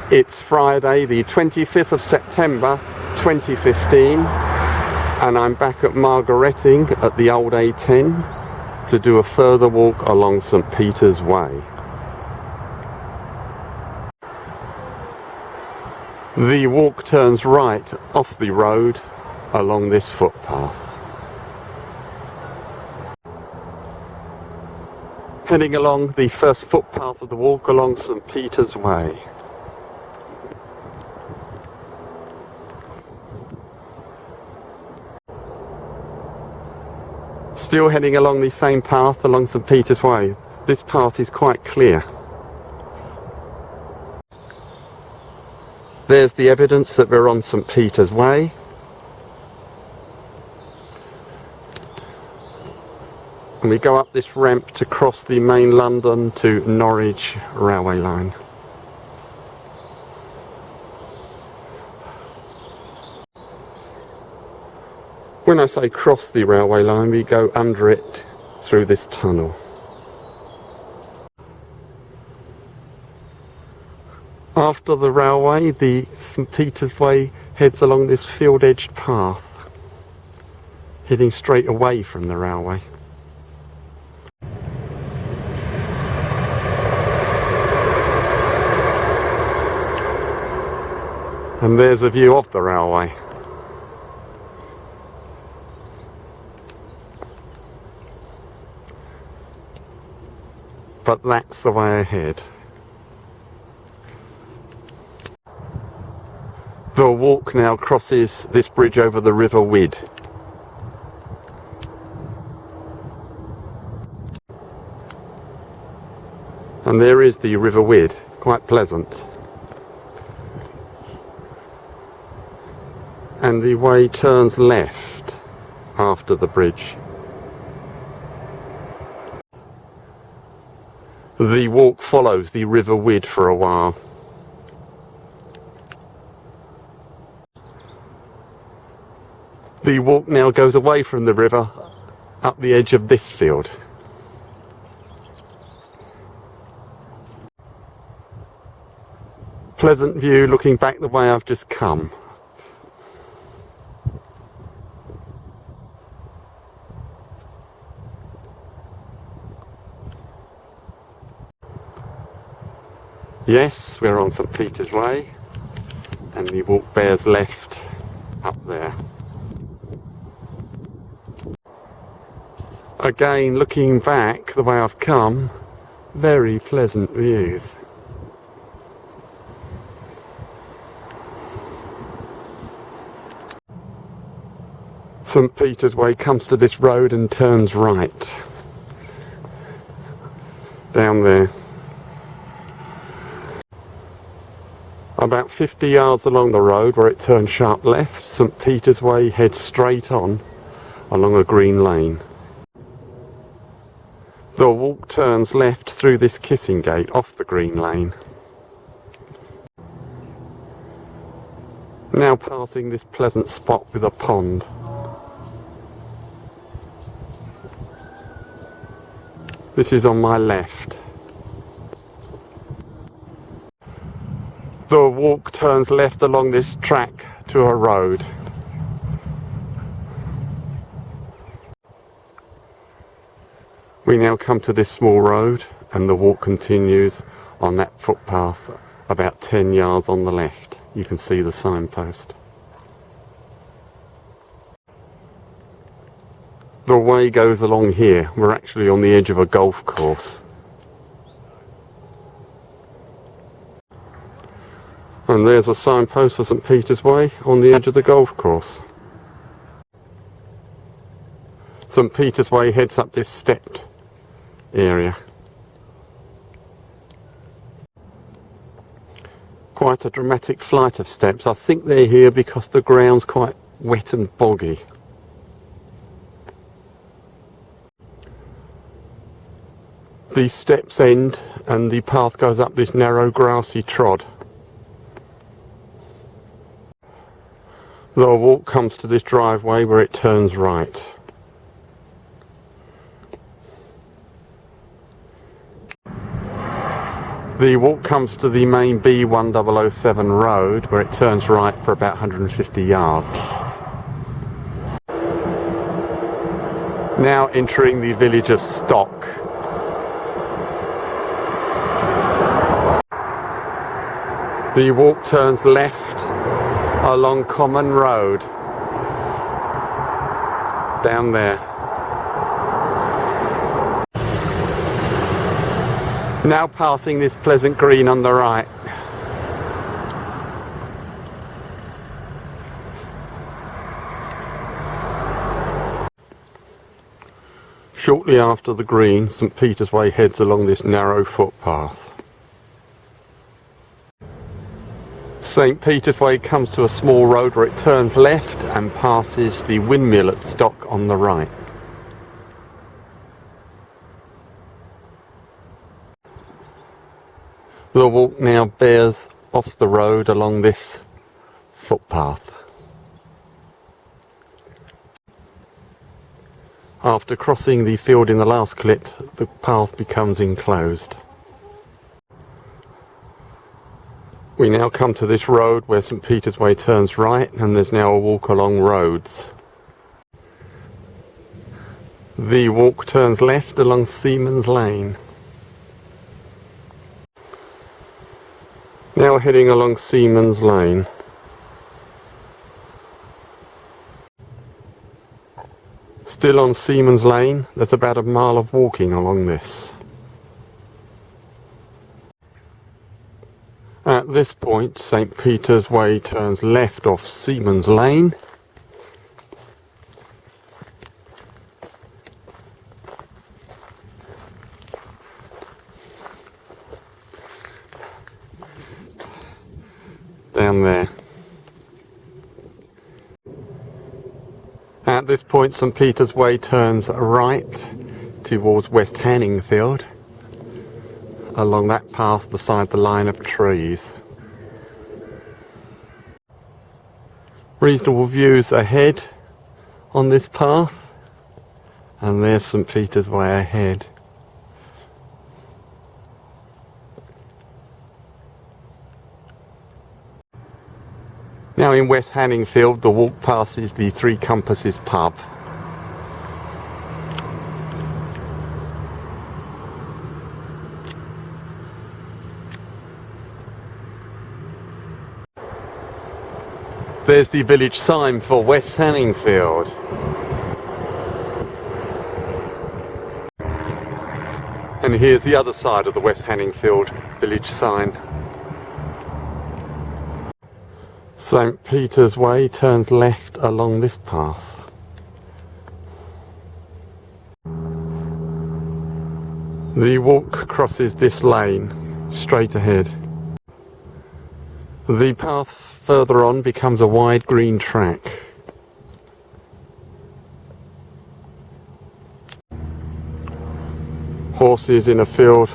It's Friday the 25th of September 2015 and I'm back at Margaretting at the old A10 to do a further walk along St Peter's Way. The walk turns right off the road along this footpath. Heading along the first footpath of the walk along St Peter's Way. Still heading along the same path along St Peter's Way. This path is quite clear. There's the evidence that we're on St Peter's Way. And we go up this ramp to cross the main London to Norwich railway line. When I say cross the railway line, we go under it through this tunnel. After the railway, the St Peter's Way heads along this field-edged path, heading straight away from the railway. And there's a view of the railway. But that's the way ahead. The walk now crosses this bridge over the River Wid. And there is the River Wid, quite pleasant. And the way turns left after the bridge. The walk follows the River Wid for a while. The walk now goes away from the river up the edge of this field. Pleasant view looking back the way I've just come. Yes, we're on St Peter's Way and the walk bears left up there. Again, looking back the way I've come, very pleasant views. St Peter's Way comes to this road and turns right. Down there. About 50 yards along the road where it turns sharp left, St Peter's Way heads straight on along a green lane. The walk turns left through this kissing gate off the green lane. Now passing this pleasant spot with a pond. This is on my left. The walk turns left along this track to a road. We now come to this small road and the walk continues on that footpath about 10 yards on the left. You can see the signpost. The way goes along here. We're actually on the edge of a golf course. And there's a signpost for St Peter's Way on the edge of the golf course. St Peter's Way heads up this stepped area. Quite a dramatic flight of steps. I think they're here because the ground's quite wet and boggy. These steps end and the path goes up this narrow grassy trod. The walk comes to this driveway where it turns right. The walk comes to the main B1007 road where it turns right for about 150 yards. Now entering the village of Stock. The walk turns left along Common Road. Down there. Now passing this pleasant green on the right. Shortly after the green, St Peter's Way heads along this narrow footpath. St Peter's Way comes to a small road where it turns left and passes the windmill at Stock on the right. The walk now bears off the road along this footpath. After crossing the field in the last clip, the path becomes enclosed. We now come to this road where St Peter's Way turns right, and there's now a walk along roads. The walk turns left along Seaman's Lane. Now heading along Seaman's Lane. Still on Seaman's Lane, there's about a mile of walking along this. At this point, St Peter's Way turns left off Seaman's Lane. Down there. At this point, St Peter's Way turns right towards West Hanningfield along that path beside the line of trees. Reasonable views ahead on this path, and there's St Peter's Way ahead. Now in West Hanningfield, the walk passes the Three Compasses pub. There's the village sign for West Hanningfield. And here's the other side of the West Hanningfield village sign. St Peter's Way turns left along this path. The walk crosses this lane straight ahead. The path further on becomes a wide green track. Horses in a field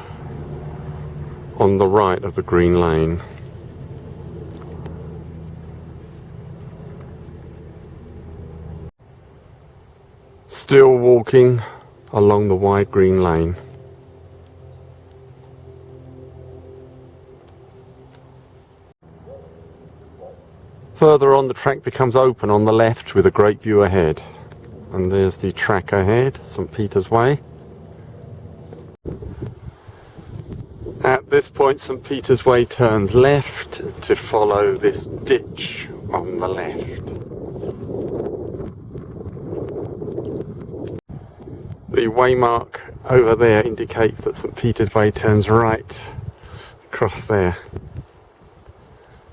on the right of the green lane. Still walking along the wide green lane. Further on, the track becomes open on the left with a great view ahead. And there's the track ahead, St Peter's Way. At this point, St Peter's Way turns left to follow this ditch on the left. The waymark over there indicates that St Peter's Way turns right across there.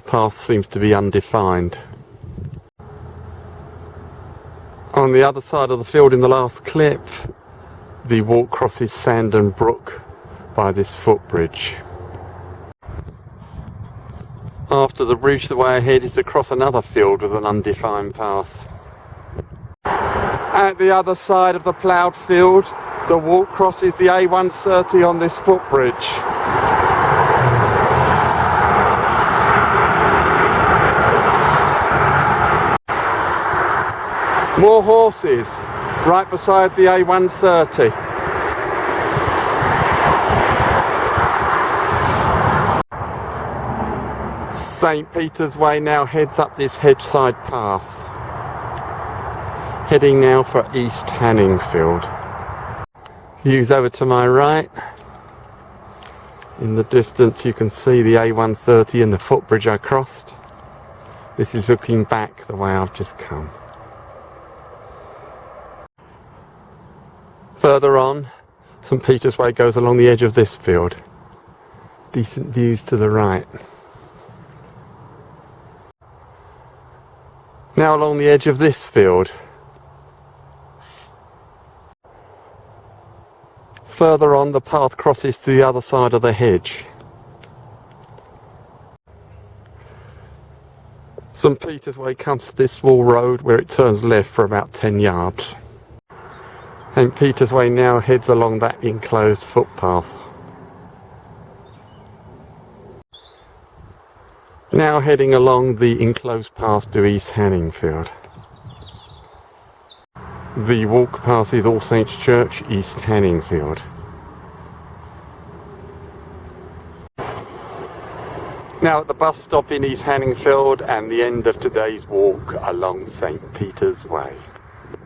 Path seems to be undefined. On the other side of the field in the last clip, the walk crosses Sandon Brook by this footbridge. After the bridge, the way ahead is to cross another field with an undefined path. At the other side of the ploughed field, the walk crosses the A130 on this footbridge. More horses right beside the A130. St. Peter's Way now heads up this hedgeside path, heading now for East Hanningfield. Views over to my right. In the distance you can see the A130 and the footbridge I crossed. This is looking back the way I've just come. Further on, St. Peter's Way goes along the edge of this field. Decent views to the right. Now along the edge of this field. Further on, the path crosses to the other side of the hedge. St. Peter's Way comes to this wall road where it turns left for about 10 yards. St. Peter's Way now heads along that enclosed footpath. Now heading along the enclosed path to East Hanningfield. The walk passes All Saints Church, East Hanningfield. Now at the bus stop in East Hanningfield and the end of today's walk along St. Peter's Way.